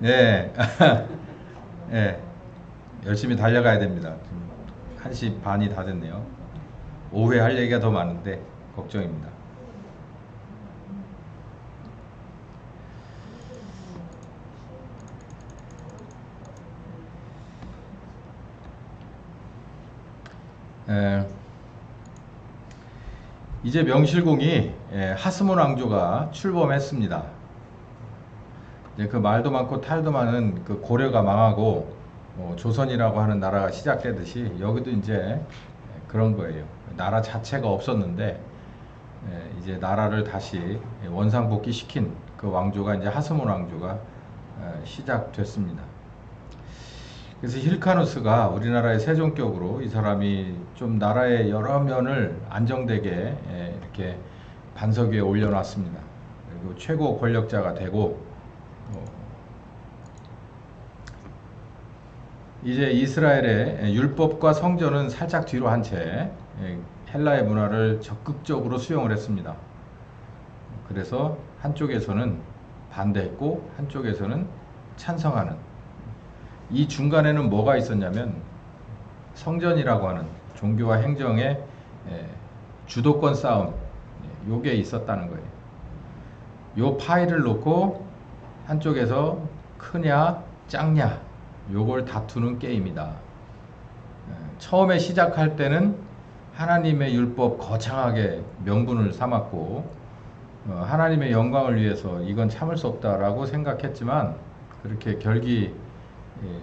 예, 예, 열심히 달려가야 됩니다. 지금 1시 반이 다 됐네요. 오후에 할 얘기가 더 많은데 걱정입니다. 예, 이제 명실공히 하스몬 왕조가 출범했습니다. 이제 그 말도 많고 탈도 많은 그 고려가 망하고 조선이라고 하는 나라가 시작되듯이 여기도 이제 그런 거예요. 나라 자체가 없었는데 이제 나라를 다시 원상복귀 시킨 그 왕조가 이제 하스몬 왕조가 시작됐습니다. 그래서 힐카누스가 우리나라의 세종격으로 이 사람이 좀 나라의 여러 면을 안정되게 이렇게 반석 위에 올려놨습니다. 그리고 최고 권력자가 되고 어, 이제 이스라엘의 율법과 성전은 살짝 뒤로 한 채 헬라의 문화를 적극적으로 수용을 했습니다. 그래서 한쪽에서는 반대했고 한쪽에서는 찬성하는, 이 중간에는 뭐가 있었냐면 성전이라고 하는 종교와 행정의 주도권 싸움, 요게 있었다는 거예요. 요 파일을 놓고 한쪽에서 크냐 작냐 요걸 다투는 게임이다. 처음에 시작할 때는 하나님의 율법 거창하게 명분을 삼았고 하나님의 영광을 위해서 이건 참을 수 없다라고 생각했지만 그렇게 예,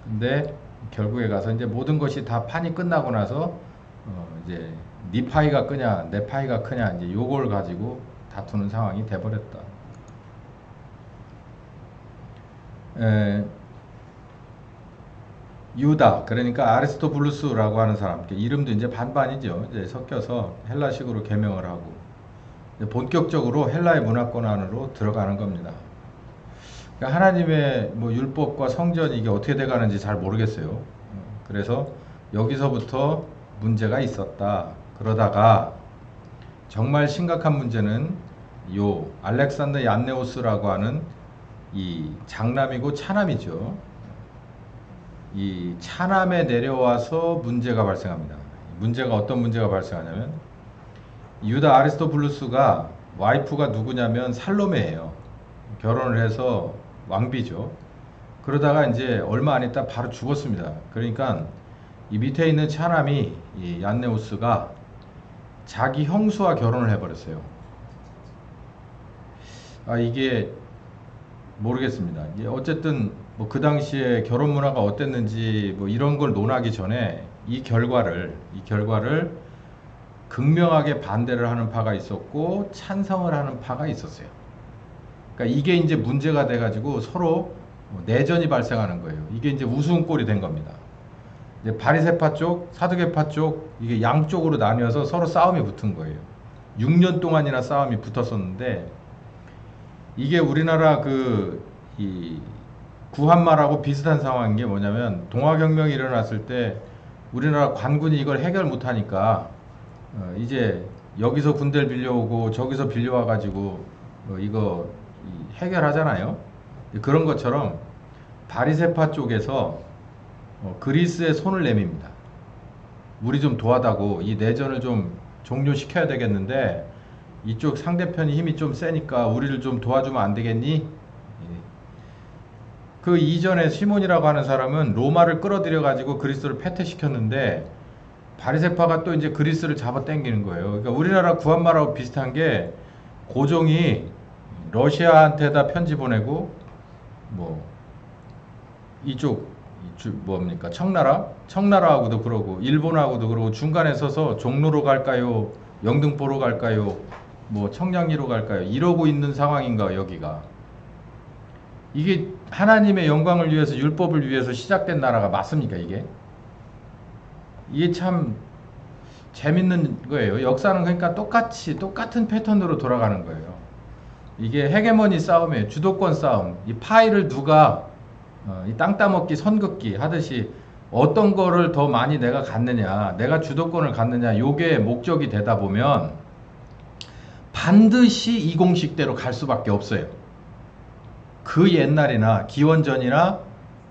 근데 결국에 가서 이제 모든 것이 다 판이 끝나고 나서 이제 네 파이가 크냐 내 파이가 크냐 이제 요걸 가지고 다투는 상황이 돼버렸다. 에, 유다, 그러니까 아리스토블루스라고 하는 사람, 이름도 이제 반반이죠. 이제 섞여서 헬라식으로 개명을 하고 본격적으로 헬라의 문화권 안으로 들어가는 겁니다. 그러니까 하나님의 뭐 율법과 성전 이게 어떻게 돼가는지 잘 모르겠어요. 그래서 여기서부터 문제가 있었다. 그러다가 정말 심각한 문제는 요 알렉산더 얀네오스라고 하는 이 장남이고 차남이죠. 이 차남에 내려와서 문제가 발생합니다. 문제가 어떤 문제가 발생하냐면 유다 아리스토블루스가 와이프가 누구냐면 살로메예요. 결혼을 해서 왕비죠. 그러다가 이제 얼마 안 있다 바로 죽었습니다. 그러니까 이 밑에 있는 차남이 이 얀네우스가 자기 형수와 결혼을 해버렸어요. 아 이게 모르겠습니다. 어쨌든 뭐 그 당시에 결혼 문화가 어땠는지 뭐 이런 걸 논하기 전에 이 결과를 극명하게 반대를 하는 파가 있었고 찬성을 하는 파가 있었어요. 그러니까 이게 이제 문제가 돼가지고 서로 내전이 발생하는 거예요. 이게 이제 우스운 꼴이 된 겁니다. 이제 바리새파 쪽, 사두개파 쪽 이게 양쪽으로 나뉘어서 서로 싸움이 붙은 거예요. 6년 동안이나 싸움이 붙었었는데 이게 우리나라 이 구한말하고 비슷한 상황인 게 뭐냐면 동아혁명이 일어났을 때 우리나라 관군이 이걸 해결 못하니까 이제 여기서 군대를 빌려오고 저기서 빌려와가지고 이거 해결하잖아요. 그런 것처럼 바리새파 쪽에서 그리스에 손을 내밉니다. 우리 좀 도와다고 이 내전을 좀 종료시켜야 되겠는데 이쪽 상대편이 힘이 좀 세니까 우리를 좀 도와주면 안 되겠니? 그 이전에 시몬이라고 하는 사람은 로마를 끌어들여 가지고 그리스를 패퇴시켰는데 바리새파가 또 이제 그리스를 잡아 당기는 거예요. 그러니까 우리나라 구한말하고 비슷한 게 고종이 러시아한테다 편지 보내고 뭐 이쪽 뭡니까 청나라하고도 그러고 일본하고도 그러고 중간에 서서 종로로 갈까요 영등포로 갈까요 뭐 청량리로 갈까요 이러고 있는 상황인가 여기가. 이게 하나님의 영광을 위해서 율법을 위해서 시작된 나라가 맞습니까 이게 참 재밌는 거예요. 역사는 그러니까 똑같은 패턴으로 돌아가는 거예요. 이게 헤게모니 싸움이에요. 주도권 싸움. 이 파이를 누가 이 땅 따먹기 선긋기 하듯이 어떤 거를 더 많이 내가 갖느냐, 내가 주도권을 갖느냐, 요게 목적이 되다 보면 반드시 이 공식대로 갈 수밖에 없어요. 그 옛날이나 기원전이나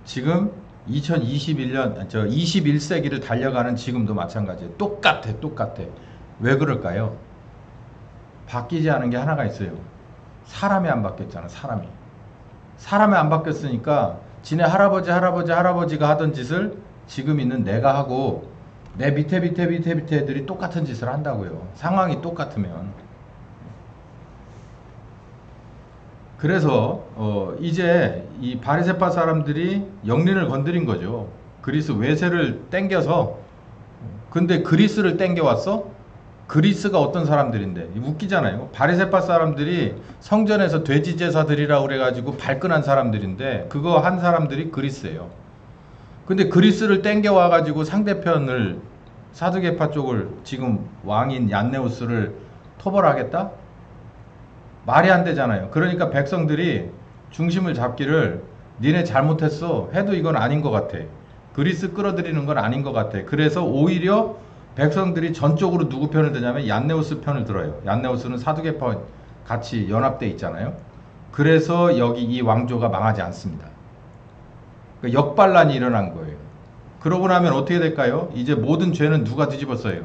지금 2021년, 21세기를 달려가는 지금도 마찬가지예요. 똑같아. 왜 그럴까요? 바뀌지 않은 게 하나가 있어요. 사람이 안 바뀌었잖아, 사람이 안 바뀌었으니까 지네 할아버지가 하던 짓을 지금 있는 내가 하고 내 밑에 애들이 똑같은 짓을 한다고요. 상황이 똑같으면. 그래서 이제 이 바리새파 사람들이 영린을 건드린 거죠. 그리스 외세를 땡겨서. 근데 그리스를 땡겨왔어? 그리스가 어떤 사람들인데 웃기잖아요. 바리새파 사람들이 성전에서 돼지 제사 드리라고 그래가지고 발끈한 사람들인데 그거 한 사람들이 그리스예요. 근데 그리스를 땡겨와가지고 상대편을 사두개파 쪽을 지금 왕인 얀네우스를 토벌하겠다? 말이 안 되잖아요. 그러니까 백성들이 중심을 잡기를 니네 잘못했어 해도 이건 아닌 것 같아. 그리스 끌어들이는 건 아닌 것 같아. 그래서 오히려 백성들이 전적으로 누구 편을 드냐면 얀네우스 편을 들어요. 얀네우스는 사두개파 같이 연합돼 있잖아요. 그래서 여기 이 왕조가 망하지 않습니다. 그러니까 역반란이 일어난 거예요. 그러고 나면 어떻게 될까요? 이제 모든 죄는 누가 뒤집었어요?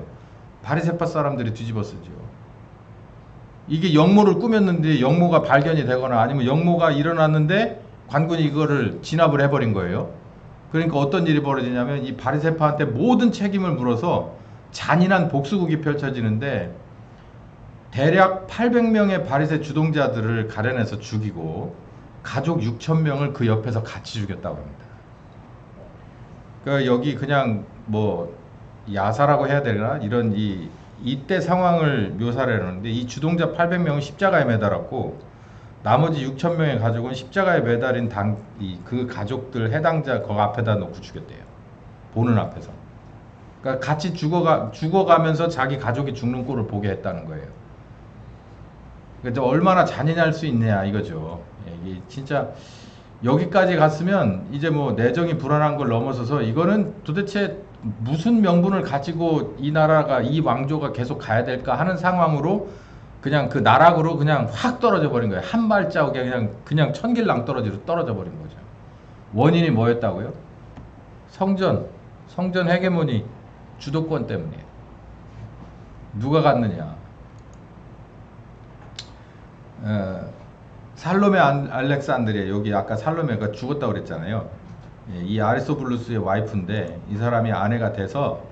바리새파 사람들이 뒤집었어죠. 이게 역모를 꾸몄는데 역모가 발견이 되거나 아니면 역모가 일어났는데 관군이 이거를 진압을 해버린 거예요. 그러니까 어떤 일이 벌어지냐면 이 바리새파한테 모든 책임을 물어서 잔인한 복수극이 펼쳐지는데 대략 800명의 바리새 주동자들을 가려내서 죽이고 가족 6,000명을 그 옆에서 같이 죽였다고 합니다. 그러니까 여기 그냥 뭐 야사라고 해야 되나 이런 이때 상황을 묘사를 하는데 이 주동자 800명은 십자가에 매달았고 나머지 6,000명의 가족은 십자가에 매달린 그 가족들 해당자 거 앞에다 놓고 죽였대요. 보는 앞에서. 그러니까 같이 죽어가면서 자기 가족이 죽는 꼴을 보게 했다는 거예요. 그러니까 얼마나 잔인할 수 있냐 이거죠. 이게 진짜 여기까지 갔으면 이제 뭐 내정이 불안한 걸 넘어서서 이거는 도대체 무슨 명분을 가지고 이 나라가 이 왕조가 계속 가야 될까 하는 상황으로 그냥 그 나락으로 그냥 확 떨어져 버린 거예요. 한 발자국에 그냥 천길랑 떨어져 버린 거죠. 원인이 뭐였다고요? 성전 헤게모니 주도권 때문이에요. 누가 갔느냐? 살로메 알렉산드리아, 여기 아까 살로메가 죽었다고 그랬잖아요. 이 아리스토블루스의 와이프인데 이 사람이 아내가 돼서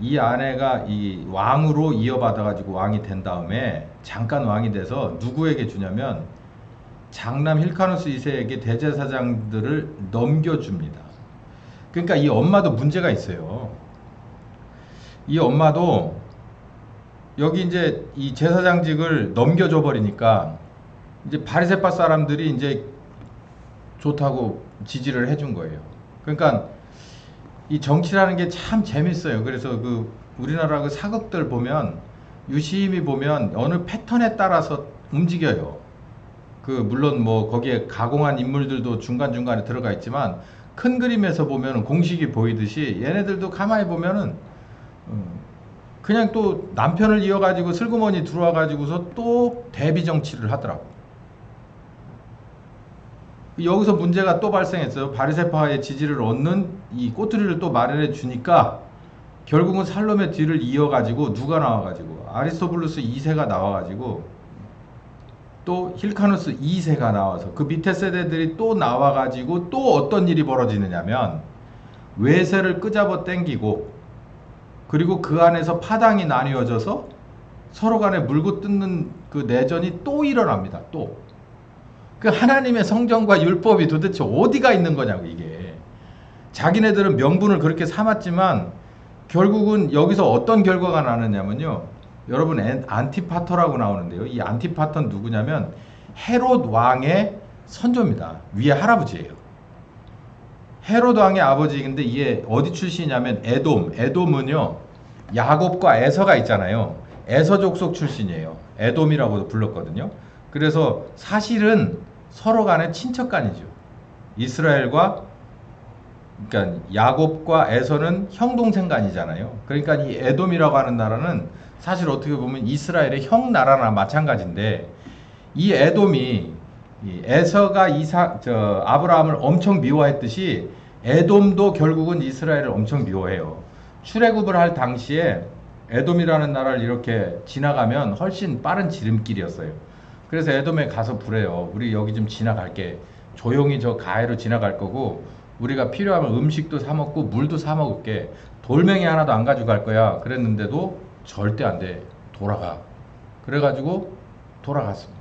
이 아내가 이 왕으로 이어받아 가지고 왕이 된 다음에 잠깐 왕이 돼서 누구에게 주냐면 장남 힐카누스 2세에게 대제사장들을 넘겨줍니다. 그러니까 이 엄마도 문제가 있어요. 이 엄마도 여기 이제 이 제사장직을 넘겨줘 버리니까 이제 바리새파 사람들이 이제 좋다고 지지를 해준 거예요. 그러니까 이 정치라는 게 참 재밌어요. 그래서 그 우리나라 그 사극들 보면 유심히 보면 어느 패턴에 따라서 움직여요. 그 물론 뭐 거기에 가공한 인물들도 중간중간에 들어가 있지만 큰 그림에서 보면 공식이 보이듯이 얘네들도 가만히 보면은 그냥 또 남편을 이어가지고 슬그머니 들어와가지고서 또 대비 정치를 하더라고. 여기서 문제가 또 발생했어요. 바리새파의 지지를 얻는 이 꼬투리를 또 마련해 주니까 결국은 살롬의 뒤를 이어가지고 누가 나와가지고 아리스토블루스 2세가 나와가지고 또 힐카누스 2세가 나와서 그 밑에 세대들이 또 나와가지고 또 어떤 일이 벌어지느냐면 외세를 끄잡아 당기고 그리고 그 안에서 파당이 나뉘어져서 서로 간에 물고 뜯는 그 내전이 또 일어납니다. 또. 그 하나님의 성경과 율법이 도대체 어디가 있는 거냐고 이게. 자기네들은 명분을 그렇게 삼았지만 결국은 여기서 어떤 결과가 나느냐면요. 여러분 안티파터라고 나오는데요. 이 안티파터는 누구냐면 헤롯 왕의 선조입니다. 위에 할아버지예요. 헤롯 왕의 아버지인데 이게 어디 출신이냐면 에돔. 에돔은요. 야곱과 에서가 있잖아요. 에서 족속 출신이에요. 에돔이라고도 불렀거든요. 그래서 사실은 서로 간의 친척간이죠. 이스라엘과 그러니까 야곱과 에서는 형동생간이잖아요. 그러니까 이 에돔이라고 하는 나라는 사실 어떻게 보면 이스라엘의 형 나라나 마찬가지인데 이 에돔이 이 에서가 아브라함을 엄청 미워했듯이 에돔도 결국은 이스라엘을 엄청 미워해요. 출애굽을 할 당시에 에돔이라는 나라를 이렇게 지나가면 훨씬 빠른 지름길이었어요. 그래서 에돔에 가서 부래요. 우리 여기 좀 지나갈게. 조용히 저 가해로 지나갈 거고 우리가 필요하면 음식도 사 먹고 물도 사 먹을게. 돌멩이 하나도 안 가져갈 거야. 그랬는데도 절대 안 돼. 돌아가. 그래가지고 돌아갔습니다.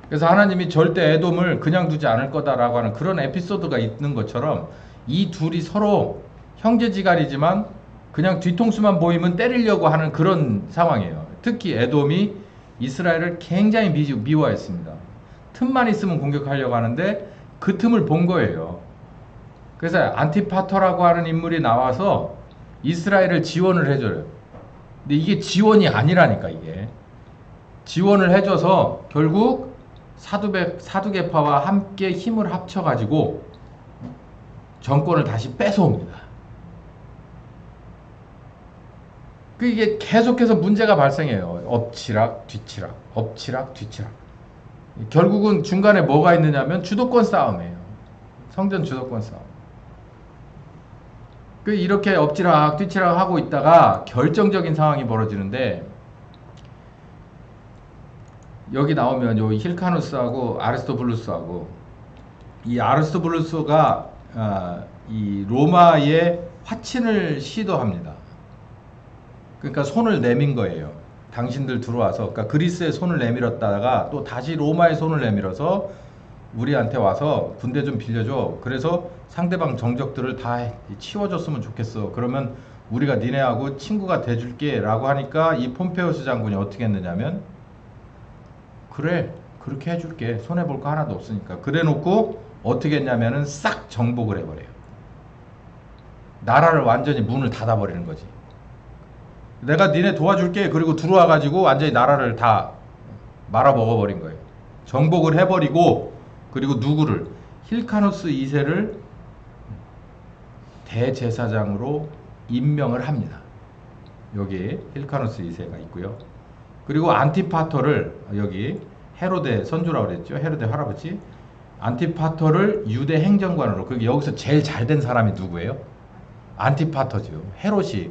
그래서 하나님이 절대 에돔을 그냥 두지 않을 거다라고 하는 그런 에피소드가 있는 것처럼 이 둘이 서로 형제지간이지만 그냥 뒤통수만 보이면 때리려고 하는 그런 상황이에요. 특히 에돔이 이스라엘을 굉장히 미워했습니다. 틈만 있으면 공격하려고 하는데 그 틈을 본 거예요. 그래서 안티파터라고 하는 인물이 나와서 이스라엘을 지원을 해줘요. 근데 이게 지원이 아니라니까. 이게 지원을 해줘서 결국 사두개파와 함께 힘을 합쳐가지고 정권을 다시 뺏어옵니다. 이게 계속해서 문제가 발생해요. 엎치락 뒤치락, 엎치락 뒤치락. 결국은 중간에 뭐가 있느냐면 주도권 싸움이에요. 성전 주도권 싸움. 이렇게 엎치락 뒤치락 하고 있다가 결정적인 상황이 벌어지는데, 여기 나오면 요 힐카누스하고 아리스토블루스하고, 이 아리스토블루스가 이 로마의 화친을 시도합니다. 그러니까 손을 내민 거예요. 당신들 들어와서, 그러니까 그리스에 손을 내밀었다가 또 다시 로마에 손을 내밀어서 우리한테 와서 군대 좀 빌려줘. 그래서 상대방 정적들을 다 치워줬으면 좋겠어. 그러면 우리가 니네하고 친구가 돼줄게 라고 하니까 이 폼페우스 장군이 어떻게 했느냐면, 그래 그렇게 해줄게. 손해볼 거 하나도 없으니까. 그래 놓고 어떻게 했냐면은 싹 정복을 해버려요. 나라를 완전히 문을 닫아버리는 거지. 내가 니네 도와줄게. 그리고 들어와 가지고 완전히 나라를 다 말아먹어버린 거예요. 정복을 해버리고, 그리고 누구를, 힐카누스 2세를 대제사장으로 임명을 합니다. 여기 힐카누스 2세가 있고요. 그리고 안티파터를, 여기 헤로데 선조라고 그랬죠. 헤로데 할아버지. 안티파터를 유대 행정관으로, 여기서 제일 잘된 사람이 누구예요? 안티파터죠. 헤롯이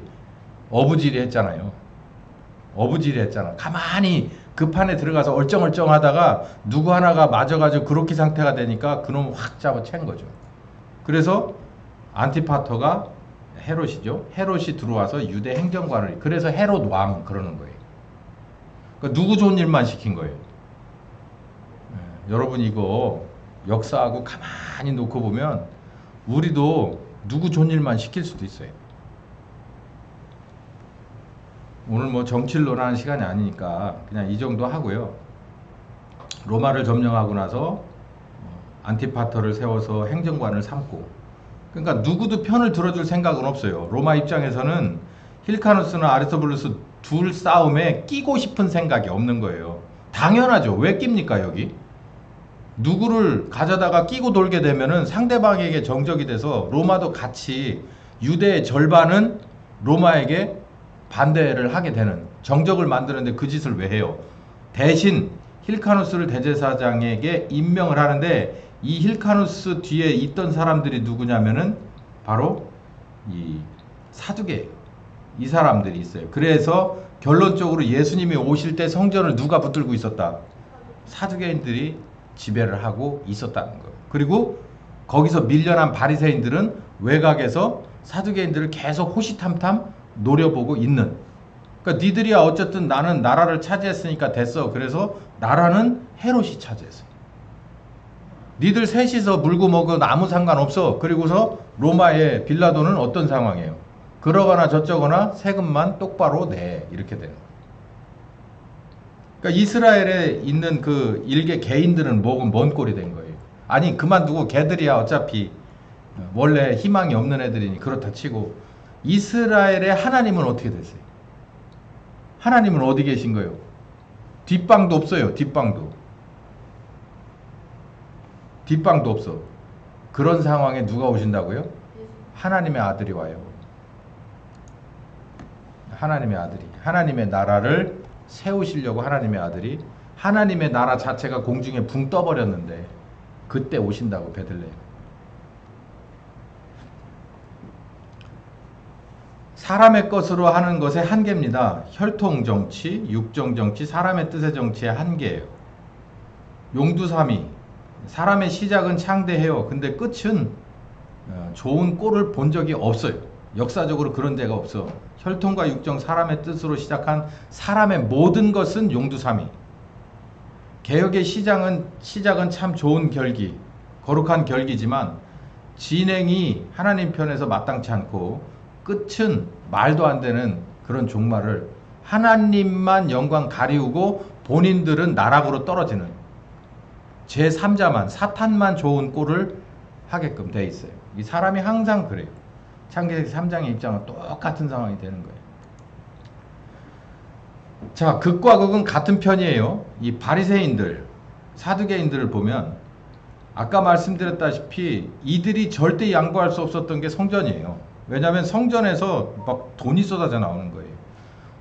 어부지리 했잖아요. 어부지리 했잖아. 가만히 그 판에 들어가서 얼쩡얼쩡 하다가 누구 하나가 맞아가지고 그로키 상태가 되니까 그놈 확 잡아 챈 거죠. 그래서 안티파터가 헤롯이죠. 헤롯이 들어와서 유대 행정관을, 그래서 헤롯 왕 그러는 거예요. 그러니까 누구 좋은 일만 시킨 거예요. 여러분 이거 역사하고 가만히 놓고 보면 우리도 누구 좋은 일만 시킬 수도 있어요. 오늘 뭐 정치를 논하는 시간이 아니니까 그냥 이 정도 하고요. 로마를 점령하고 나서 안티파터를 세워서 행정관을 삼고, 그러니까 누구도 편을 들어줄 생각은 없어요. 로마 입장에서는 힐카누스나 아리스토블루스 둘 싸움에 끼고 싶은 생각이 없는 거예요. 당연하죠. 왜 낍니까 여기? 누구를 가져다가 끼고 돌게 되면은 상대방에게 정적이 돼서 로마도 같이, 유대의 절반은 로마에게 반대를 하게 되는, 정적을 만드는데 그 짓을 왜 해요? 대신 힐카누스를 대제사장에게 임명을 하는데, 이 힐카누스 뒤에 있던 사람들이 누구냐면은 바로 이 사두개, 이 사람들이 있어요. 그래서 결론적으로 예수님이 오실 때 성전을 누가 붙들고 있었다? 사두개인들이 지배를 하고 있었다는 거예요. 그리고 거기서 밀려난 바리새인들은 외곽에서 사두개인들을 계속 호시탐탐 노려보고 있는, 그러니까 니들이야 어쨌든 나는 나라를 차지했으니까 됐어. 그래서 나라는 헤롯이 차지했어. 니들 셋이서 물고 먹은 아무 상관없어. 그리고서 로마의 빌라도는 어떤 상황이에요? 그러거나 저쩌거나 세금만 똑바로 내, 이렇게 되는 거예요. 그러니까 이스라엘에 있는 그 일개 개인들은 뭔 꼴이 된 거예요. 아니 그만두고 걔들이야 어차피 원래 희망이 없는 애들이니 그렇다 치고, 이스라엘의 하나님은 어떻게 됐어요? 하나님은 어디 계신 거예요? 뒷방도 없어요. 뒷방도 없어. 그런 상황에 누가 오신다고요? 하나님의 아들이 와요. 하나님의 아들이, 하나님의 나라를 세우시려고 하나님의 아들이 하나님의 나라 자체가 공중에 붕 떠버렸는데 그때 오신다고 베들레헴. 사람의 것으로 하는 것의 한계입니다. 혈통 정치, 육정 정치, 사람의 뜻의 정치의 한계예요. 용두삼이 사람의 시작은 창대해요. 근데 끝은 좋은 꼴을 본 적이 없어요. 역사적으로 그런 데가 없어. 혈통과 육정, 사람의 뜻으로 시작한 사람의 모든 것은 용두삼이. 개혁의 시작은 참 좋은 결기, 거룩한 결기지만 진행이 하나님 편에서 마땅치 않고 끝은 말도 안 되는 그런 종말을 하나님만 영광 가리우고 본인들은 나락으로 떨어지는 제3자만 사탄만 좋은 꼴을 하게끔 돼 있어요. 이 사람이 항상 그래요. 창세기 3장의 입장은 똑같은 상황이 되는 거예요. 자, 극과 극은 같은 편이에요. 이 바리새인들, 사두개인들을 보면 아까 말씀드렸다시피 이들이 절대 양보할 수 없었던 게 성전이에요. 왜냐하면 성전에서 막 돈이 쏟아져 나오는 거예요.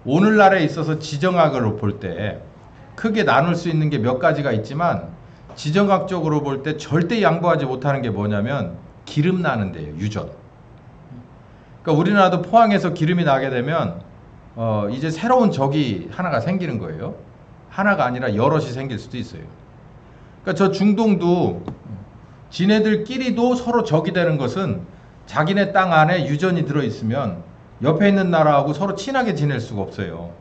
오늘날에 있어서 지정학으로 볼 때 크게 나눌 수 있는 게 몇 가지가 있지만 지정학적으로 볼 때 절대 양보하지 못하는 게 뭐냐면 기름 나는 데예요. 유전. 그러니까 우리나라도 포항에서 기름이 나게 되면 이제 새로운 적이 하나가 생기는 거예요. 하나가 아니라 여럿이 생길 수도 있어요. 그러니까 저 중동도 지네들끼리도 서로 적이 되는 것은 자기네 땅 안에 유전이 들어있으면 옆에 있는 나라하고 서로 친하게 지낼 수가 없어요.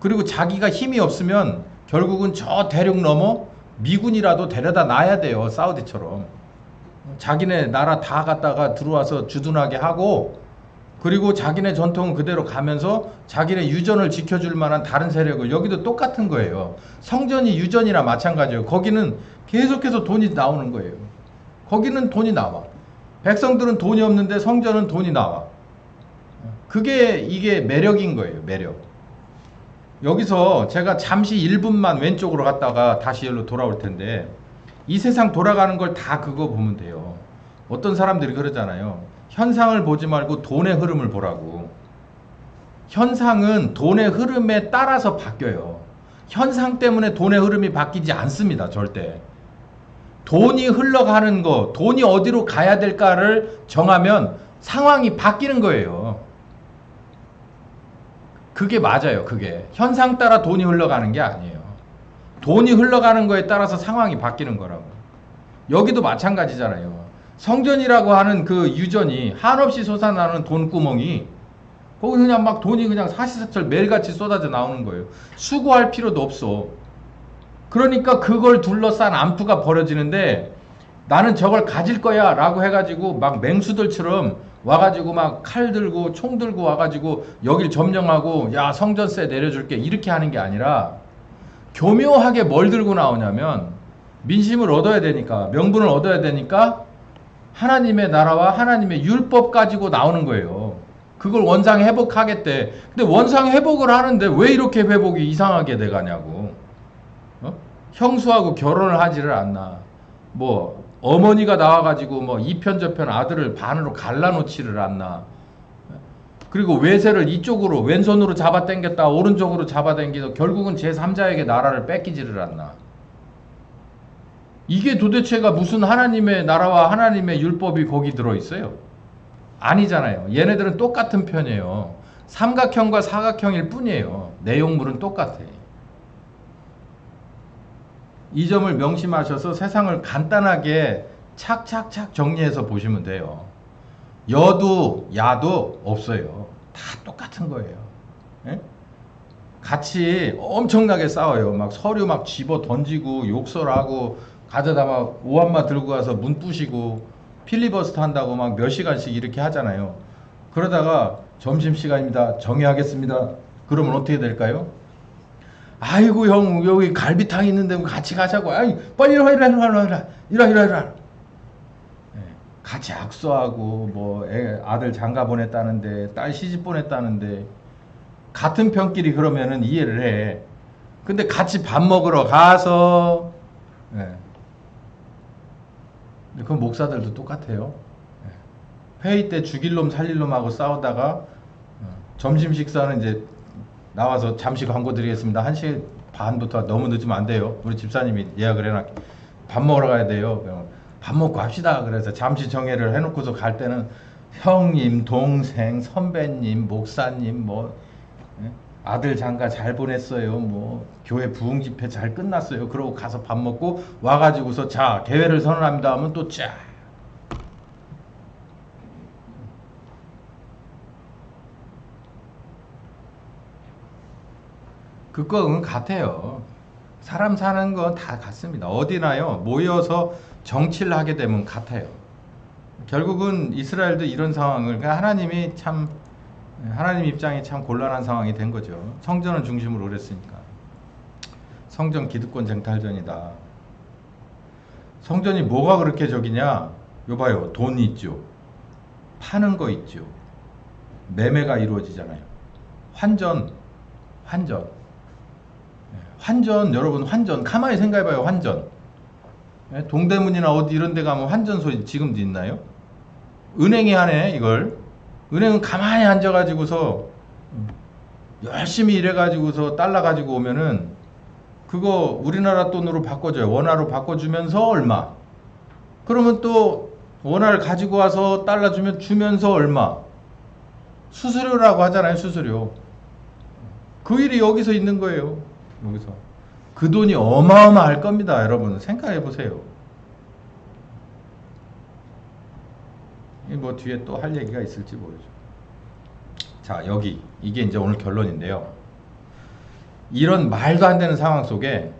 그리고 자기가 힘이 없으면 결국은 저 대륙 넘어 미군이라도 데려다 놔야 돼요. 사우디처럼. 자기네 나라 다 갖다가 들어와서 주둔하게 하고 그리고 자기네 전통은 그대로 가면서 자기네 유전을 지켜줄 만한 다른 세력을 여기도 똑같은 거예요. 성전이 유전이나 마찬가지예요. 거기는 계속해서 돈이 나오는 거예요. 거기는 돈이 나와. 백성들은 돈이 없는데 성전은 돈이 나와. 이게 매력인 거예요. 매력. 여기서 제가 잠시 1분만 왼쪽으로 갔다가 다시 여기로 돌아올 텐데 이 세상 돌아가는 걸 다 그거 보면 돼요. 어떤 사람들이 그러잖아요. 현상을 보지 말고 돈의 흐름을 보라고. 현상은 돈의 흐름에 따라서 바뀌어요. 현상 때문에 돈의 흐름이 바뀌지 않습니다. 절대. 돈이 흘러가는 거, 돈이 어디로 가야 될까를 정하면 상황이 바뀌는 거예요. 그게 맞아요. 그게. 현상 따라 돈이 흘러가는 게 아니에요. 돈이 흘러가는 거에 따라서 상황이 바뀌는 거라고. 여기도 마찬가지잖아요. 성전이라고 하는 그 유전이 한없이 솟아나는 돈구멍이 거기 그냥 막 돈이 그냥 사시사철 매일같이 쏟아져 나오는 거예요. 수고할 필요도 없어. 그러니까 그걸 둘러싼 암투가 벌어지는데 나는 저걸 가질 거야 라고 해가지고 막 맹수들처럼 와가지고 막 칼 들고 총 들고 와가지고 여길 점령하고 야 성전세 내려줄게 이렇게 하는 게 아니라 교묘하게 뭘 들고 나오냐면 민심을 얻어야 되니까 명분을 얻어야 되니까 하나님의 나라와 하나님의 율법 가지고 나오는 거예요. 그걸 원상 회복하겠대. 근데 원상 회복을 하는데 왜 이렇게 회복이 이상하게 돼가냐고. 형수하고 결혼을 하지를 않나. 뭐 어머니가 나와가지고 뭐 이편 저편 아들을 반으로 갈라놓지를 않나. 그리고 외세를 이쪽으로 왼손으로 잡아당겼다 오른쪽으로 잡아당기서 결국은 제3자에게 나라를 뺏기지를 않나. 이게 도대체가 무슨 하나님의 나라와 하나님의 율법이 거기 들어있어요? 아니잖아요. 얘네들은 똑같은 편이에요. 삼각형과 사각형일 뿐이에요. 내용물은 똑같아. 이 점을 명심하셔서 세상을 간단하게 착착착 정리해서 보시면 돼요. 여도 야도 없어요. 다 똑같은 거예요. 예? 같이 엄청나게 싸워요. 막 서류 막 집어 던지고 욕설하고 가져다 막 오한마 들고 가서 문 부시고 필리버스터 한다고 막 몇 시간씩 이렇게 하잖아요. 그러다가 점심시간입니다. 정의하겠습니다. 그러면 어떻게 될까요? 아이고 형 여기 갈비탕 있는데 같이 가자고. 아이 빨리 이리 와. 같이 악수하고 뭐 아들 장가 보냈다는데 딸 시집 보냈다는데 같은 편끼리 그러면은 이해를 해. 근데 같이 밥 먹으러 가서 그 목사들도 똑같아요. 회의 때 죽일 놈 살릴 놈하고 싸우다가 점심 식사는 이제 나와서 잠시 광고 드리겠습니다. 1시 반부터 너무 늦으면 안 돼요. 우리 집사님이 예약을 해놨. 밥 먹으러 가야 돼요. 그럼 밥 먹고 합시다. 그래서 잠시 정회를 해놓고서 갈 때는 형님, 동생, 선배님, 목사님, 뭐 예? 아들 장가 잘 보냈어요. 뭐 교회 부흥 집회 잘 끝났어요. 그러고 가서 밥 먹고 와가지고서 자 개회를 선언합니다 하면 또 쫙. 그건 같아요. 사람 사는 건 다 같습니다. 어디나요? 모여서 정치를 하게 되면 같아요. 결국은 이스라엘도 이런 상황을, 그러니까 하나님 입장이 참 곤란한 상황이 된 거죠. 성전을 중심으로 그랬으니까. 성전 기득권 쟁탈전이다. 성전이 뭐가 그렇게 저기냐? 요 봐요. 돈 있죠. 파는 거 있죠. 매매가 이루어지잖아요. 환전. 여러분, 환전. 가만히 생각해봐요, 환전. 동대문이나 어디 이런 데 가면 환전소 지금도 있나요? 은행이 하네, 이걸. 은행은 가만히 앉아가지고서 열심히 일해가지고서 달러 가지고 오면은 그거 우리나라 돈으로 바꿔줘요. 원화로 바꿔주면서 얼마. 그러면 또 원화를 가지고 와서 달러 주면서 얼마. 수수료라고 하잖아요, 수수료. 그 일이 여기서 있는 거예요. 여기서. 그 돈이 어마어마할 겁니다, 여러분. 생각해 보세요. 뭐 뒤에 또 할 얘기가 있을지 모르죠. 자, 여기 이게 이제 오늘 결론인데요. 이런 말도 안 되는 상황 속에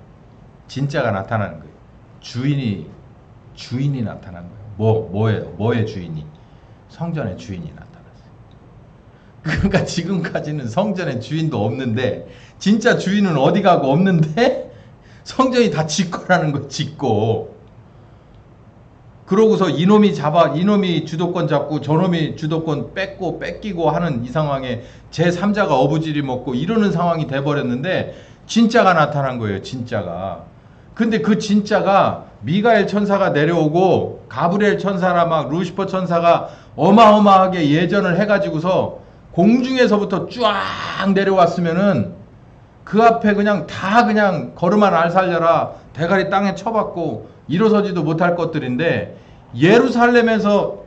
진짜가 나타나는 거예요. 주인이 나타난 거예요. 뭐의 주인이? 성전의 주인이 나타났어요. 그러니까 지금까지는 성전의 주인도 없는데, 진짜 주인은 어디 가고 없는데 성전이 다 지 거라는 거, 지 거. 그러고서 이놈이 주도권 잡고 저놈이 주도권 뺏기고 하는 이 상황에 제3자가 어부지리 먹고 이러는 상황이 돼버렸는데, 진짜가 나타난 거예요. 진짜가. 근데 그 진짜가 미가엘 천사가 내려오고 가브리엘 천사나 막 루시퍼 천사가 어마어마하게 예전을 해가지고서 공중에서부터 쫙 내려왔으면은 그 앞에 그냥 걸음만 알 살려라 대가리 땅에 쳐박고 일어서지도 못할 것들인데, 예루살렘에서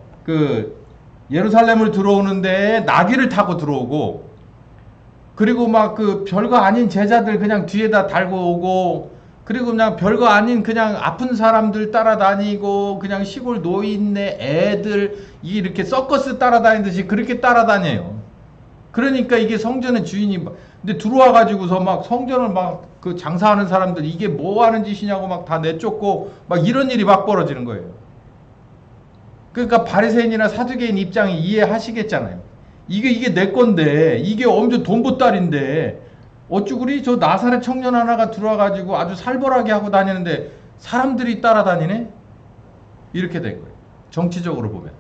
예루살렘을 들어오는데 나귀를 타고 들어오고, 그리고 막 그 별거 아닌 제자들 그냥 뒤에다 달고 오고, 그리고 그냥 별거 아닌 그냥 아픈 사람들 따라다니고, 그냥 시골 노인네 애들 이렇게 서커스 따라다니듯이 그렇게 따라다녀요. 그러니까 이게 성전의 주인이 근데 들어와 가지고서 막 성전을 막 그 장사하는 사람들 이게 뭐 하는 짓이냐고 막 다 내쫓고 막 이런 일이 막 벌어지는 거예요. 그러니까 바리새인이나 사두개인 입장이 이해하시겠잖아요. 이게 내 건데, 이게 엄청 돈 보따리인데 어쭈구리 저 나사렛 청년 하나가 들어와 가지고 아주 살벌하게 하고 다니는데 사람들이 따라다니네? 이렇게 된 거예요. 정치적으로 보면.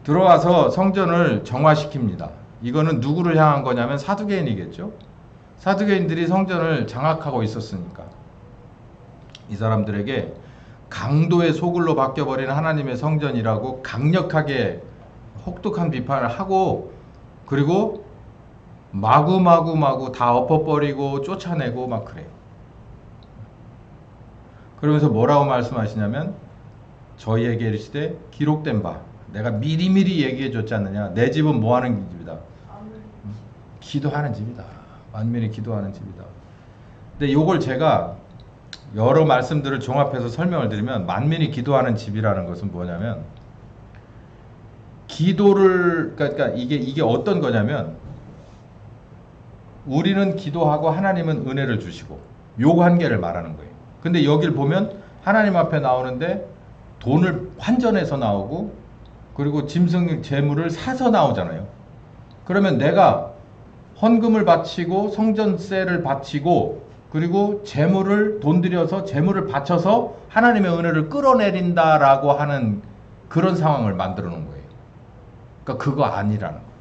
들어와서 성전을 정화시킵니다. 이거는 누구를 향한 거냐면 사두개인이겠죠. 사두개인들이 성전을 장악하고 있었으니까 이 사람들에게 강도의 소굴로 바뀌어버린 하나님의 성전이라고 강력하게 혹독한 비판을 하고, 그리고 마구 다 엎어버리고 쫓아내고 막 그래요. 그러면서 뭐라고 말씀하시냐면, 저희에게 이르시되 기록된 바, 내가 미리미리 얘기해 줬지 않느냐. 내 집은 뭐 하는 집이다? 기도하는 집이다. 만민이 기도하는 집이다. 근데 요걸 제가 여러 말씀들을 종합해서 설명을 드리면, 만민이 기도하는 집이라는 것은 뭐냐면, 그러니까 이게 어떤 거냐면, 우리는 기도하고 하나님은 은혜를 주시고, 요 관계를 말하는 거예요. 근데 여길 보면 하나님 앞에 나오는데 돈을 환전해서 나오고, 그리고 짐승 재물을 사서 나오잖아요. 그러면 내가 헌금을 바치고 성전세를 바치고, 그리고 재물을 돈 들여서 재물을 바쳐서 하나님의 은혜를 끌어내린다라고 하는 그런 상황을 만들어 놓은 거예요. 그러니까 그거 아니라는 거예요.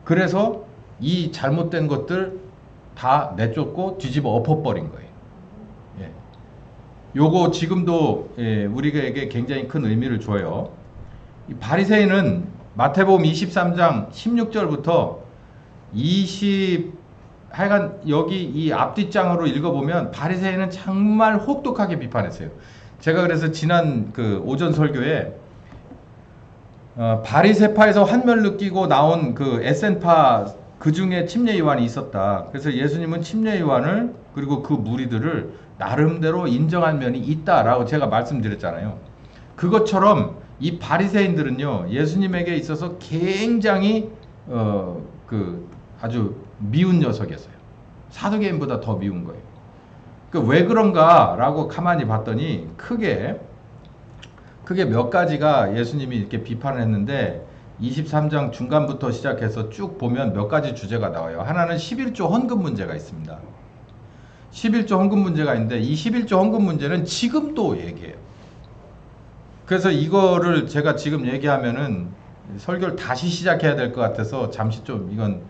그래서 이 잘못된 것들 다 내쫓고 뒤집어 엎어버린 거예요. 예. 요거 지금도 우리에게 굉장히 큰 의미를 줘요. 이 바리새인은 마태복음 23장 16절부터 하여간 여기 이 앞뒷장으로 읽어보면 바리새인은 정말 혹독하게 비판했어요. 제가 그래서 지난 그 오전 설교에 바리새파에서 환멸 느끼고 나온 그 에센파 그 중에 침례 요한이 있었다. 그래서 예수님은 침례 요한을 그리고 그 무리들을 나름대로 인정한 면이 있다라고 제가 말씀드렸잖아요. 그것처럼 이 바리새인들은요 예수님에게 있어서 굉장히 그 아주 미운 녀석이었어요. 사두개인보다 더 미운 거예요. 그 왜 그런가라고 가만히 봤더니 크게 몇 가지가 예수님이 이렇게 비판을 했는데 23장 중간부터 시작해서 쭉 보면 몇 가지 주제가 나와요. 하나는 11조 헌금 문제가 있습니다. 11조 헌금 문제가 있는데 이 11조 헌금 문제는 지금도 얘기해요. 그래서 이거를 제가 지금 얘기하면은 설교를 다시 시작해야 될 것 같아서 잠시 좀 이건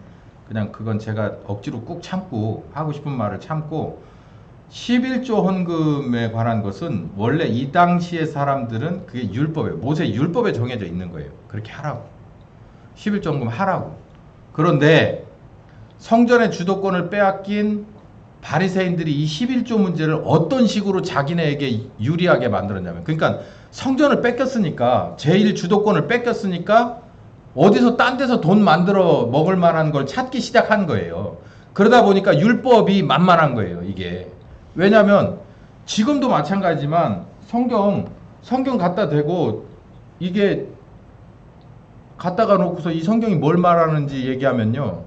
그냥 그건 제가 억지로 꾹 참고 하고 싶은 말을 참고 11조 헌금에 관한 것은 원래 이 당시의 사람들은 그게 율법에 모세 율법에 정해져 있는 거예요. 그렇게 하라고. 11조 헌금 하라고. 그런데 성전의 주도권을 빼앗긴 바리새인들이 이 11조 문제를 어떤 식으로 자기네에게 유리하게 만들었냐면 그러니까 성전을 뺏겼으니까 제일 주도권을 뺏겼으니까 어디서 딴 데서 돈 만들어 먹을 만한 걸 찾기 시작한 거예요. 그러다 보니까 율법이 만만한 거예요, 이게. 왜냐면 지금도 마찬가지지만 성경 갖다 대고 이게 갖다가 놓고서 이 성경이 뭘 말하는지 얘기하면요.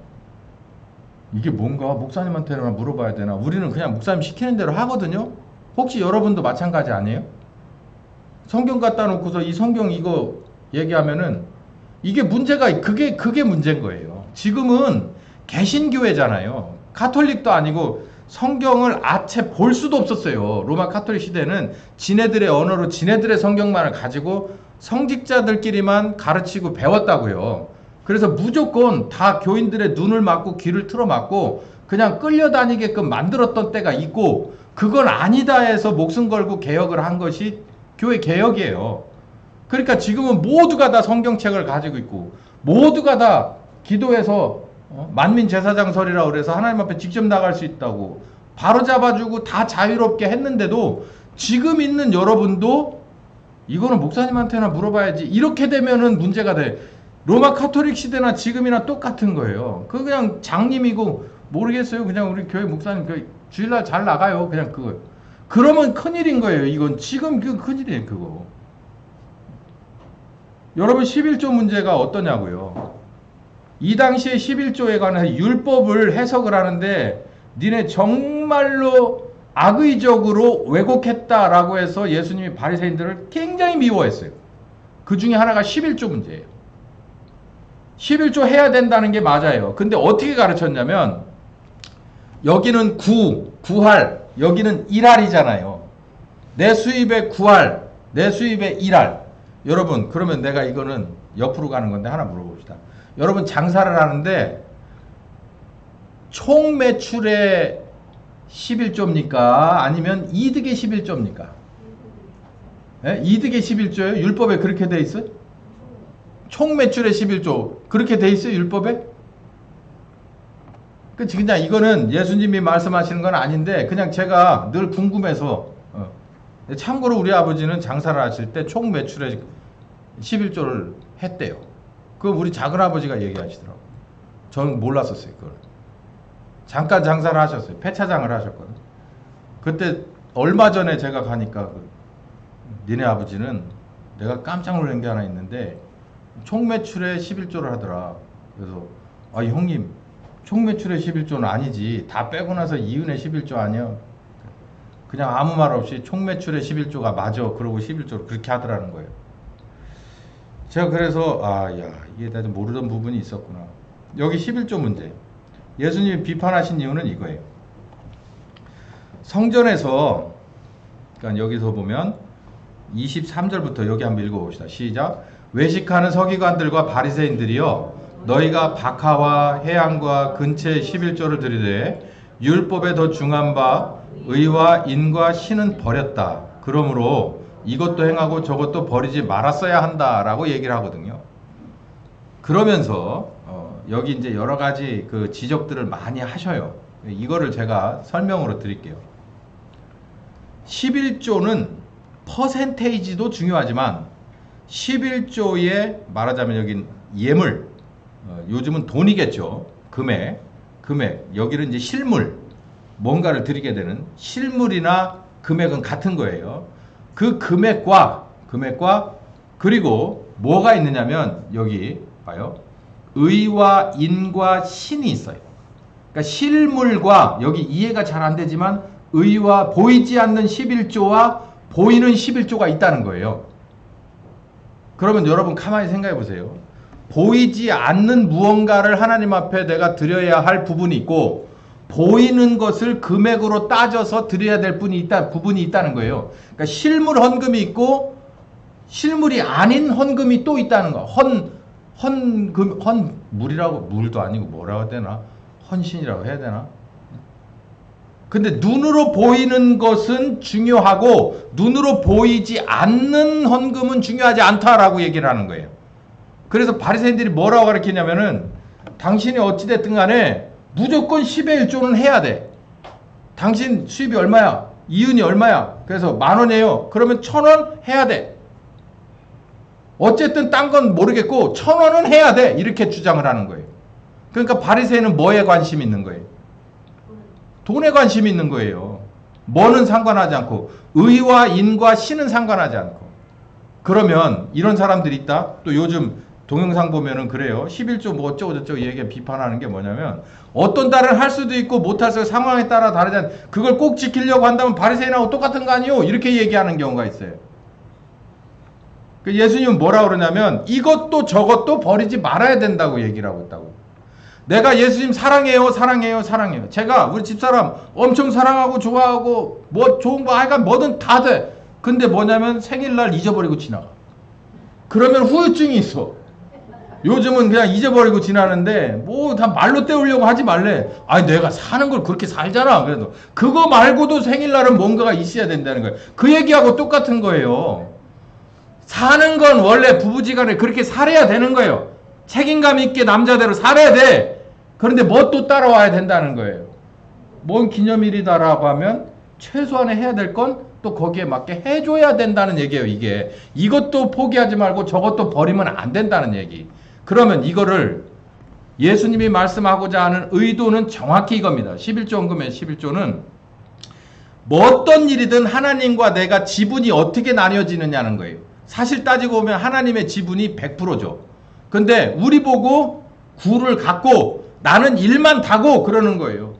이게 뭔가 목사님한테나 물어봐야 되나? 우리는 그냥 목사님 시키는 대로 하거든요. 혹시 여러분도 마찬가지 아니에요? 성경 갖다 놓고서 이 성경 이거 얘기하면은 이게 문제가 그게 문제인 거예요. 지금은 개신교회잖아요. 가톨릭도 아니고 성경을 아체 볼 수도 없었어요. 로마 가톨릭 시대는 지네들의 언어로 지네들의 성경만을 가지고 성직자들끼리만 가르치고 배웠다고요. 그래서 무조건 다 교인들의 눈을 막고 귀를 틀어 막고 그냥 끌려다니게끔 만들었던 때가 있고 그건 아니다 해서 목숨 걸고 개혁을 한 것이 교회 개혁이에요. 그러니까 지금은 모두가 다 성경책을 가지고 있고 모두가 다 기도해서 만민 제사장설이라고 그래서 하나님 앞에 직접 나갈 수 있다고 바로 잡아주고 다 자유롭게 했는데도 지금 있는 여러분도 이거는 목사님한테나 물어봐야지 이렇게 되면은 문제가 돼. 로마 카톨릭 시대나 지금이나 똑같은 거예요. 그 그냥 장님이고 모르겠어요. 그냥 우리 교회 목사님 주일날 잘 나가요. 그냥 그거. 그러면 큰일인 거예요. 이건 지금 그 큰일이에요. 그거. 여러분 11조 문제가 어떠냐고요. 이 당시에 11조에 관해서 율법을 해석을 하는데 니네 정말로 악의적으로 왜곡했다라고 해서 예수님이 바리새인들을 굉장히 미워했어요. 그 중에 하나가 11조 문제예요. 11조 해야 된다는 게 맞아요. 근데 어떻게 가르쳤냐면 여기는 구할, 여기는 일할이잖아요. 내 수입의 구할, 내 수입의 일할. 여러분 그러면 내가 이거는 옆으로 가는 건데 하나 물어봅시다. 여러분 장사를 하는데 총 매출의 11조입니까? 아니면 이득의 11조입니까? 네? 이득의 11조예요? 율법에 그렇게 돼 있어요? 총 매출의 11조 그렇게 돼 있어요? 율법에? 그냥 이거는 예수님이 말씀하시는 건 아닌데 그냥 제가 늘 궁금해서 참고로 우리 아버지는 장사를 하실 때 총 매출의 11조를 했대요. 그거 우리 작은아버지가 얘기하시더라고요. 저는 몰랐었어요. 그걸. 잠깐 장사를 하셨어요. 폐차장을 하셨거든. 그때 얼마 전에 제가 가니까 니네 아버지는 내가 깜짝 놀란 게 하나 있는데 총 매출의 11조를 하더라. 그래서 형님 총 매출의 11조는 아니지. 다 빼고 나서 이윤의 11조 아니야. 그냥 아무 말 없이 총 매출의 11조가 맞아. 그러고 11조를 그렇게 하더라는 거예요. 제가 그래서 이게 나도 모르던 부분이 있었구나. 여기 11조 문제. 예수님이 비판하신 이유는 이거예요. 성전에서 그러니까 여기서 보면 23절부터 여기 한번 읽어봅시다. 시작. 외식하는 서기관들과 바리새인들이여 너희가 박하와 해양과 근처에 11조를 드리되 율법에 더 중한 바 의와 인과 신은 버렸다. 그러므로 이것도 행하고 저것도 버리지 말았어야 한다라고 얘기를 하거든요. 그러면서 여기 이제 여러 가지 그 지적들을 많이 하셔요. 이거를 제가 설명으로 드릴게요. 11조는 퍼센테이지도 중요하지만 11조의 말하자면 여긴 예물, 요즘은 돈이겠죠. 금액, 여기는 이제 실물, 뭔가를 드리게 되는 실물이나 금액은 같은 거예요. 그 금액과 그리고 뭐가 있느냐면 여기 봐요. 의와 인과 신이 있어요. 그러니까 실물과 여기 이해가 잘 안 되지만 의와 보이지 않는 11조와 보이는 11조가 있다는 거예요. 그러면 여러분 가만히 생각해 보세요. 보이지 않는 무언가를 하나님 앞에 내가 드려야 할 부분이 있고 보이는 것을 금액으로 따져서 드려야 될 부분이 있다는 거예요. 그러니까 실물 헌금이 있고 실물이 아닌 헌금이 또 있다는 거. 헌물이라고, 물도 아니고 뭐라고 해야 되나? 헌신이라고 해야 되나? 근데 눈으로 보이는 것은 중요하고 눈으로 보이지 않는 헌금은 중요하지 않다라고 얘기를 하는 거예요. 그래서 바리새인들이 뭐라고 가르치냐면은 당신이 어찌됐든 간에 무조건 10의 1조는 해야 돼. 당신 수입이 얼마야? 이윤이 얼마야? 그래서 10,000원이에요. 그러면 1,000원 해야 돼. 어쨌든 딴 건 모르겠고 1,000원은 해야 돼. 이렇게 주장을 하는 거예요. 그러니까 바리새인은 뭐에 관심이 있는 거예요? 돈에 관심이 있는 거예요. 뭐는 상관하지 않고 의와 인과 신은 상관하지 않고. 그러면 이런 사람들이 있다. 또 요즘 동영상 보면은 그래요. 11조 뭐 어쩌고 저쩌고 얘기 비판하는 게 뭐냐면 어떤 달은 할 수도 있고 못할 수도 상황에 따라 다르잖아. 그걸 꼭 지키려고 한다면 바리새인하고 똑같은 거 아니요? 이렇게 얘기하는 경우가 있어요. 예수님은 뭐라 그러냐면 이것도 저것도 버리지 말아야 된다고 얘기를 하고 있다고. 내가 예수님 사랑해요. 제가 우리 집사람 엄청 사랑하고 좋아하고 뭐 좋은 거 하여간 뭐든 다 돼. 근데 뭐냐면 생일날 잊어버리고 지나가. 그러면 후유증이 있어. 요즘은 그냥 잊어버리고 지나는데 뭐 다 말로 때우려고 하지 말래. 아니 내가 사는 걸 그렇게 살잖아. 그래도 그거 말고도 생일날은 뭔가가 있어야 된다는 거예요. 그 얘기하고 똑같은 거예요. 사는 건 원래 부부지간에 그렇게 살아야 되는 거예요. 책임감 있게 남자대로 살아야 돼. 그런데 뭐 또 따라와야 된다는 거예요. 뭔 기념일이다라고 하면 최소한에 해야 될 건 또 거기에 맞게 해줘야 된다는 얘기예요. 이게 이것도 포기하지 말고 저것도 버리면 안 된다는 얘기. 그러면 이거를 예수님이 말씀하고자 하는 의도는 정확히 이겁니다. 11조 헌금의 11조는 뭐 어떤 일이든 하나님과 내가 지분이 어떻게 나뉘어지느냐는 거예요. 사실 따지고 보면 하나님의 지분이 100%죠. 근데 우리 보고 구를 갖고 나는 1만 다고 그러는 거예요.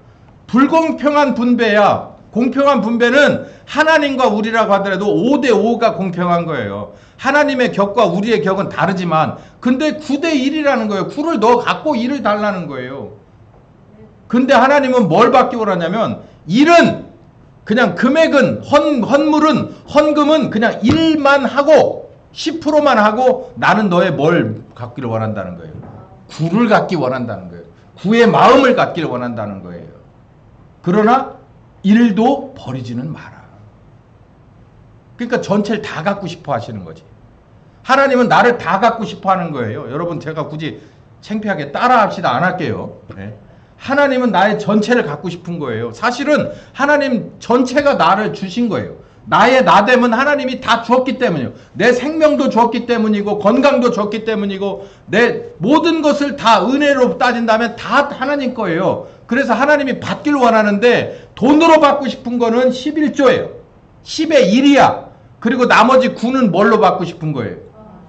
불공평한 분배야. 공평한 분배는 하나님과 우리라고 하더라도 5대5가 공평한 거예요. 하나님의 격과 우리의 격은 다르지만 근데 9대1이라는 거예요. 9를 너 갖고 1을 달라는 거예요. 근데 하나님은 뭘 받기 원하냐면 1은 그냥 금액은 헌물은 헌금은 그냥 1만 하고 10%만 하고 나는 너의 뭘 갖기를 원한다는 거예요. 9를 갖기 원한다는 거예요. 9의 마음을 갖기를 원한다는 거예요. 그러나 1도 버리지는 마라. 그러니까 전체를 다 갖고 싶어 하시는 거지. 하나님은 나를 다 갖고 싶어 하는 거예요. 여러분 제가 굳이 창피하게 따라 합시다. 안 할게요. 네. 하나님은 나의 전체를 갖고 싶은 거예요. 사실은 하나님 전체가 나를 주신 거예요. 나의 나됨은 하나님이 다 주었기 때문이에요. 내 생명도 주었기 때문이고 건강도 주었기 때문이고 내 모든 것을 다 은혜로 따진다면 다 하나님 거예요. 그래서 하나님이 받길 원하는데 돈으로 받고 싶은 거는 11조예요. 10의 1이야. 그리고 나머지 9는 뭘로 받고 싶은 거예요?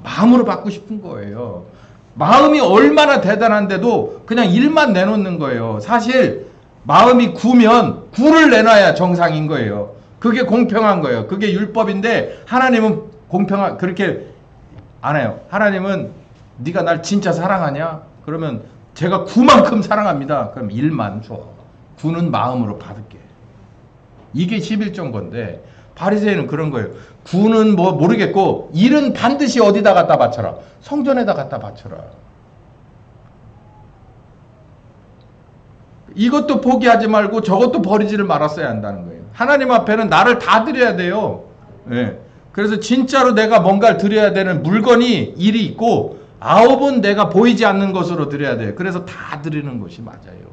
마음으로 받고 싶은 거예요. 마음이 얼마나 대단한데도 그냥 1만 내놓는 거예요. 사실 마음이 9면 9를 내놔야 정상인 거예요. 그게 공평한 거예요. 그게 율법인데 하나님은 그렇게 안 해요. 하나님은 네가 날 진짜 사랑하냐? 그러면 제가 9만큼 사랑합니다. 그럼 1만 줘. 9는 마음으로 받을게. 이게 11조인 건데 바리새인은 그런 거예요. 9는 뭐 모르겠고 1은 반드시 어디다 갖다 바쳐라. 성전에다 갖다 바쳐라. 이것도 포기하지 말고 저것도 버리지를 말았어야 한다는 거예요. 하나님 앞에는 나를 다 드려야 돼요. 네. 그래서 진짜로 내가 뭔가를 드려야 되는 물건이 일이 있고 9은 내가 보이지 않는 것으로 드려야 돼요. 그래서 다 드리는 것이 맞아요.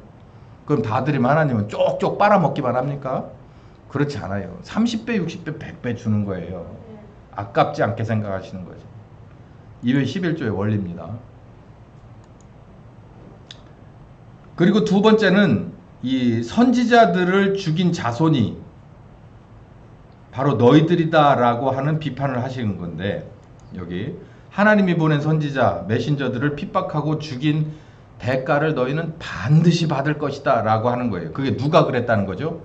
그럼 다 드리면 하나님은 쪽쪽 빨아먹기만 합니까? 그렇지 않아요. 30배, 60배, 100배 주는 거예요. 아깝지 않게 생각하시는 거죠. 이게 11조의 원리입니다. 그리고 두 번째는 이 선지자들을 죽인 자손이 바로 너희들이다라고 하는 비판을 하시는 건데, 여기 하나님이 보낸 선지자 메신저들을 핍박하고 죽인 대가를 너희는 반드시 받을 것이다 라고 하는 거예요. 그게 누가 그랬다는 거죠?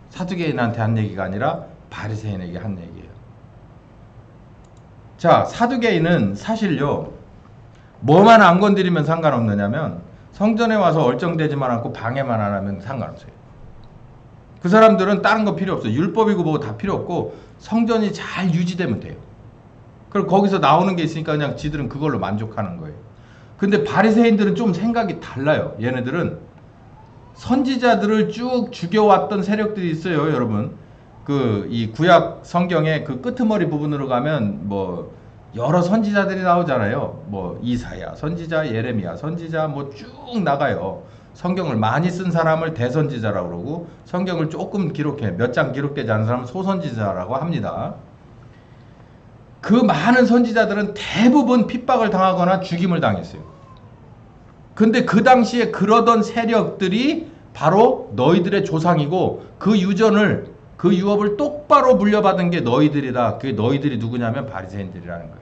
사두개인한테 한 얘기가 아니라 바리새인에게 한 얘기예요. 자, 사두개인은 사실요, 뭐만 안 건드리면 상관없느냐면 성전에 와서 얼쩡대지만 않고 방해만 안 하면 상관없어요. 그 사람들은 다른 거 필요 없어요. 율법이고 뭐고 다 필요 없고 성전이 잘 유지되면 돼요. 그리고 거기서 나오는 게 있으니까 그냥 지들은 그걸로 만족하는 거예요. 근데 바리새인들은 좀 생각이 달라요. 얘네들은 선지자들을 쭉 죽여왔던 세력들이 있어요, 여러분. 이 구약 성경의 그 끄트머리 부분으로 가면 뭐 여러 선지자들이 나오잖아요. 뭐 이사야 선지자, 예레미야 선지자 뭐 쭉 나가요. 성경을 많이 쓴 사람을 대선지자라고 그러고 성경을 조금 기록해 몇 장 기록되지 않은 사람은 소선지자라고 합니다. 그 많은 선지자들은 대부분 핍박을 당하거나 죽임을 당했어요. 근데 그 당시에 그러던 세력들이 바로 너희들의 조상이고 그 유업을 똑바로 물려받은 게 너희들이다. 그게 너희들이 누구냐면 바리새인들이라는 거예요.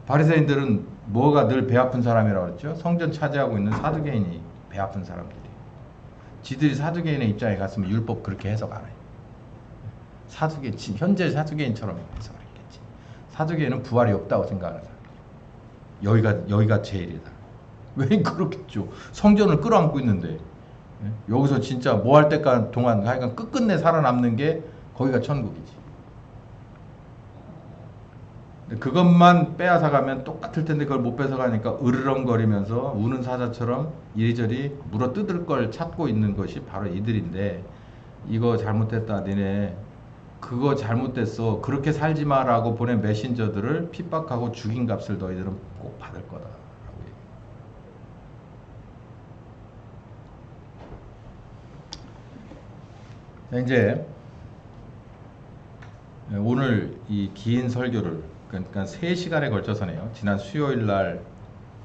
바리새인들은 뭐가 늘 배 아픈 사람이라고 그랬죠? 성전 차지하고 있는 사두개인이 배 아픈 사람들이에요. 지들이 사두개인의 입장에 갔으면 율법 그렇게 해석 안 해요. 현재 사두개인처럼 해석을 했겠지. 사두개인은 부활이 없다고 생각하는 사람. 여기가 제일이다. 왜 그렇겠죠? 성전을 끌어안고 있는데 여기서 진짜 뭐 할 때까지 동안 하여간 끝끝내 살아남는 게 거기가 천국이지. 그것만 빼앗아가면 똑같을 텐데 그걸 못 뺏어가니까 으르렁거리면서 우는 사자처럼 이리저리 물어 뜯을 걸 찾고 있는 것이 바로 이들인데, 이거 잘못됐다 니네 그거 잘못됐어 그렇게 살지 마라고 보낸 메신저들을 핍박하고 죽인 값을 너희들은 꼭 받을 거다 라고 얘기해요. 이제 오늘 이 긴 설교를 그러니까 3시간에 걸쳐서네요. 지난 수요일 날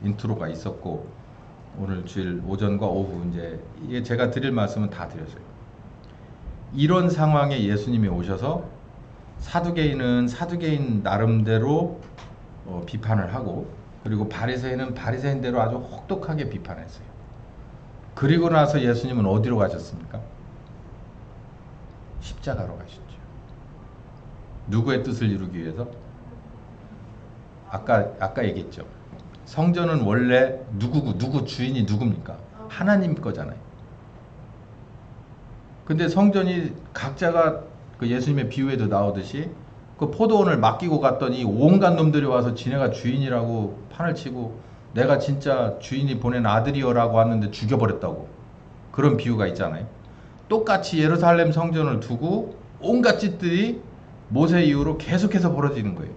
인트로가 있었고 오늘 주일 오전과 오후 이제 이게 제가 드릴 말씀은 다 드렸어요. 이런 상황에 예수님이 오셔서 사두개인은 사두개인 나름대로 비판을 하고, 그리고 바리새인은 바리새인대로 아주 혹독하게 비판했어요. 그리고 나서 예수님은 어디로 가셨습니까? 십자가로 가셨죠. 누구의 뜻을 이루기 위해서? 아까 얘기했죠. 성전은 원래 누구 주인이 누굽니까? 하나님 거잖아요. 근데 성전이 각자가 그 예수님의 비유에도 나오듯이 그 포도원을 맡기고 갔더니 온갖 놈들이 와서 지네가 주인이라고 판을 치고 내가 진짜 주인이 보낸 아들이여라고 왔는데 죽여버렸다고. 그런 비유가 있잖아요. 똑같이 예루살렘 성전을 두고 온갖 짓들이 모세 이후로 계속해서 벌어지는 거예요.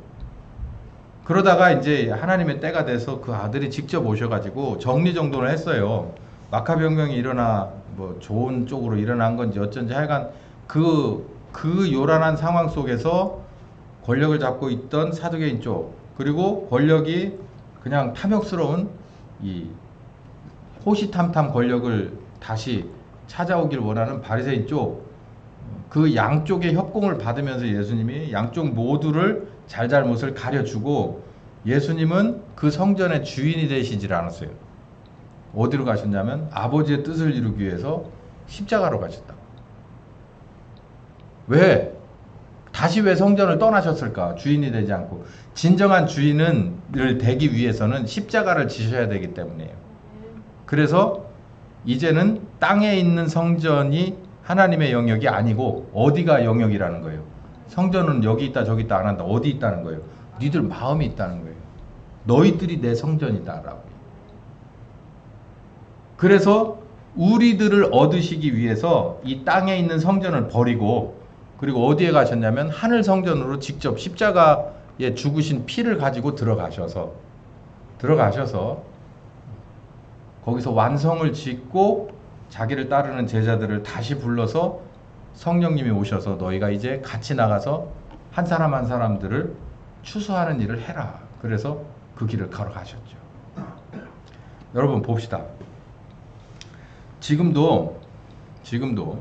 그러다가 이제 하나님의 때가 돼서 그 아들이 직접 오셔가지고 정리정돈을 했어요. 마카베혁명이 일어나 뭐 좋은 쪽으로 일어난 건지 어쩐지 하여간 그 요란한 상황 속에서 권력을 잡고 있던 사두개인 쪽, 그리고 권력이 그냥 탐욕스러운 이 호시탐탐 권력을 다시 찾아오길 원하는 바리새인 쪽, 그 양쪽의 협공을 받으면서 예수님이 양쪽 모두를 잘잘못을 가려주고, 예수님은 그 성전의 주인이 되시질 않았어요. 어디로 가셨냐면 아버지의 뜻을 이루기 위해서 십자가로 가셨다. 왜? 다시 왜 성전을 떠나셨을까? 주인이 되지 않고. 진정한 주인을 되기 위해서는 십자가를 지셔야 되기 때문이에요. 그래서 이제는 땅에 있는 성전이 하나님의 영역이 아니고 어디가 영역이라는 거예요. 성전은 여기 있다 저기 있다 안 한다. 어디 있다는 거예요? 니들 마음이 있다는 거예요. 너희들이 내 성전이다라고. 그래서 우리들을 얻으시기 위해서 이 땅에 있는 성전을 버리고, 그리고 어디에 가셨냐면 하늘 성전으로 직접 십자가 죽으신 피를 가지고 들어가셔서 거기서 완성을 짓고 자기를 따르는 제자들을 다시 불러서 성령님이 오셔서 너희가 이제 같이 나가서 한 사람 한 사람들을 추수하는 일을 해라. 그래서 그 길을 걸어가셨죠. 여러분 봅시다. 지금도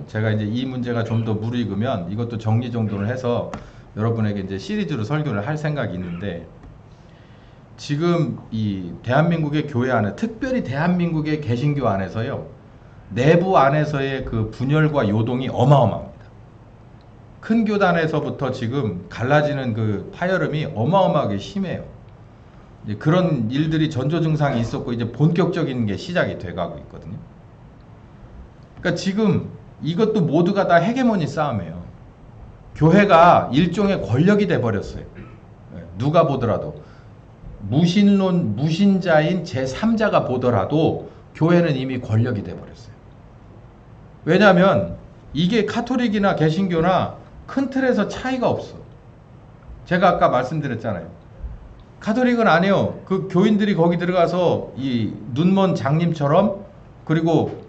제가 이제 이 문제가 좀 더 무르익으면 이것도 정리정돈을 해서 여러분에게 이제 시리즈로 설교를 할 생각이 있는데, 지금 이 대한민국의 교회 안에, 특별히 대한민국의 개신교 안에서요, 내부 안에서의 그 분열과 요동이 어마어마합니다. 큰 교단에서부터 지금 갈라지는 그 파열음이 어마어마하게 심해요. 이제 그런 일들이 전조 증상이 있었고 이제 본격적인 게 시작이 돼가고 있거든요. 그러니까 지금 이것도 모두가 다 헤게모니 싸움이에요. 교회가 일종의 권력이 돼버렸어요. 누가 보더라도 무신자인 제3자가 보더라도 교회는 이미 권력이 돼버렸어요. 왜냐하면 이게 카톨릭이나 개신교나 큰 틀에서 차이가 없어. 제가 아까 말씀드렸잖아요. 카톨릭은 아니에요. 그 교인들이 거기 들어가서 이 눈먼 장님처럼, 그리고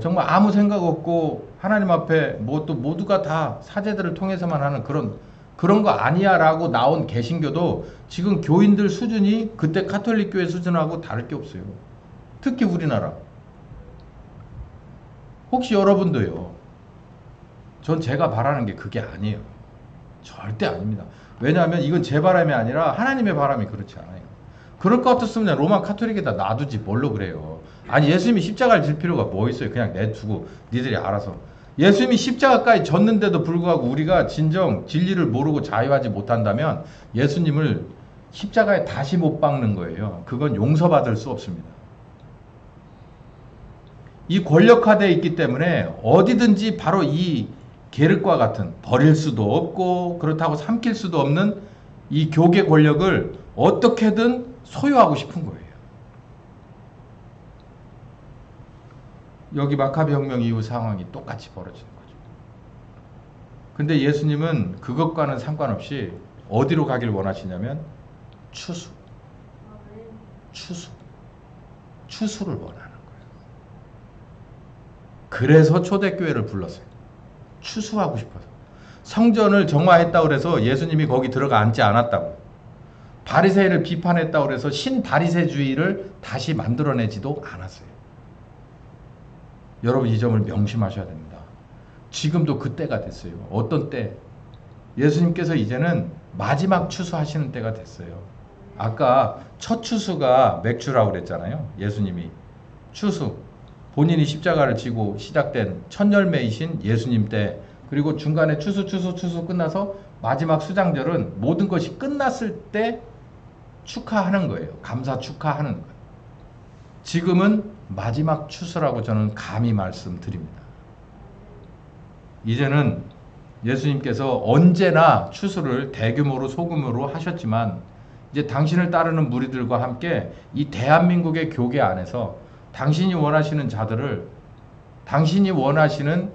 정말 아무 생각 없고 하나님 앞에 뭐 또 모두가 다 사제들을 통해서만 하는 그런 거 아니야 라고 나온 개신교도 지금 교인들 수준이 그때 카톨릭 교회 수준하고 다를 게 없어요. 특히 우리나라. 혹시 여러분도요, 전 제가 바라는 게 그게 아니에요. 절대 아닙니다. 왜냐하면 이건 제 바람이 아니라 하나님의 바람이 그렇지 않아요. 그럴 것 같았으면 로마 카톨릭에다 놔두지 뭘로 그래요. 아니 예수님이 십자가를 질 필요가 뭐 있어요. 그냥 내두고 니들이 알아서. 예수님이 십자가까지 졌는데도 불구하고 우리가 진정 진리를 모르고 자유하지 못한다면 예수님을 십자가에 다시 못 박는 거예요. 그건 용서받을 수 없습니다. 이 권력화되어 있기 때문에 어디든지 바로 이 계륵과 같은, 버릴 수도 없고 그렇다고 삼킬 수도 없는 이 교계 권력을 어떻게든 소유하고 싶은 거예요. 여기 마카비 혁명 이후 상황이 똑같이 벌어지는 거죠. 근데 예수님은 그것과는 상관없이 어디로 가길 원하시냐면 추수를 원하는 거예요. 그래서 초대교회를 불렀어요. 추수하고 싶어서. 성전을 정화했다고 그래서 예수님이 거기 들어가 앉지 않았다고. 바리새인을 비판했다고 그래서 신바리새주의를 다시 만들어내지도 않았어요. 여러분 이 점을 명심하셔야 됩니다. 지금도 그때가 됐어요. 어떤 때? 예수님께서 이제는 마지막 추수하시는 때가 됐어요. 아까 첫 추수가 맥주라고 그랬잖아요. 예수님이 추수, 본인이 십자가를 지고 시작된 첫 열매이신 예수님 때, 그리고 중간에 추수 끝나서 마지막 수장절은 모든 것이 끝났을 때 축하하는 거예요. 감사 축하하는 거예요. 지금은 마지막 추수라고 저는 감히 말씀드립니다. 이제는 예수님께서 언제나 추수를 대규모로 소규모로 하셨지만 이제 당신을 따르는 무리들과 함께 이 대한민국의 교계 안에서 당신이 원하시는 자들을 당신이 원하시는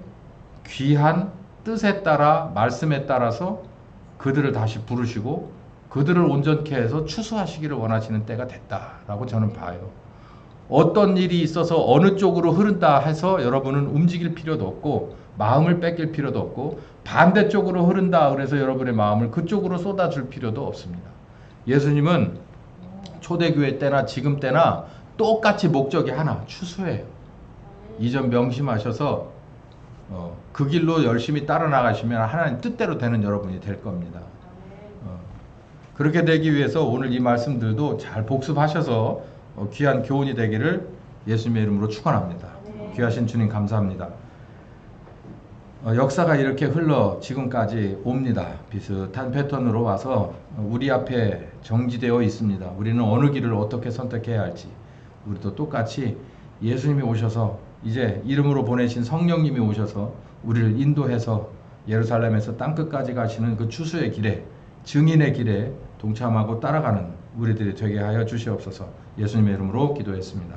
귀한 뜻에 따라, 말씀에 따라서 그들을 다시 부르시고 그들을 온전케 해서 추수하시기를 원하시는 때가 됐다라고 저는 봐요. 어떤 일이 있어서 어느 쪽으로 흐른다 해서 여러분은 움직일 필요도 없고 마음을 뺏길 필요도 없고 반대쪽으로 흐른다 그래서 여러분의 마음을 그쪽으로 쏟아줄 필요도 없습니다. 예수님은 초대교회 때나 지금 때나 똑같이 목적이 하나, 추수예요. 이 점 명심하셔서 그 길로 열심히 따라 나가시면 하나님 뜻대로 되는 여러분이 될 겁니다. 그렇게 되기 위해서 오늘 이 말씀들도 잘 복습하셔서 귀한 교훈이 되기를 예수님의 이름으로 축원합니다. 귀하신 주님 감사합니다. 역사가 이렇게 흘러 지금까지 옵니다. 비슷한 패턴으로 와서 우리 앞에 정지되어 있습니다. 우리는 어느 길을 어떻게 선택해야 할지, 우리도 똑같이 예수님이 오셔서 이제 이름으로 보내신 성령님이 오셔서 우리를 인도해서 예루살렘에서 땅끝까지 가시는 그 추수의 길에, 증인의 길에 동참하고 따라가는 우리들이 되게 하여 주시옵소서. 예수님의 이름으로 기도했습니다.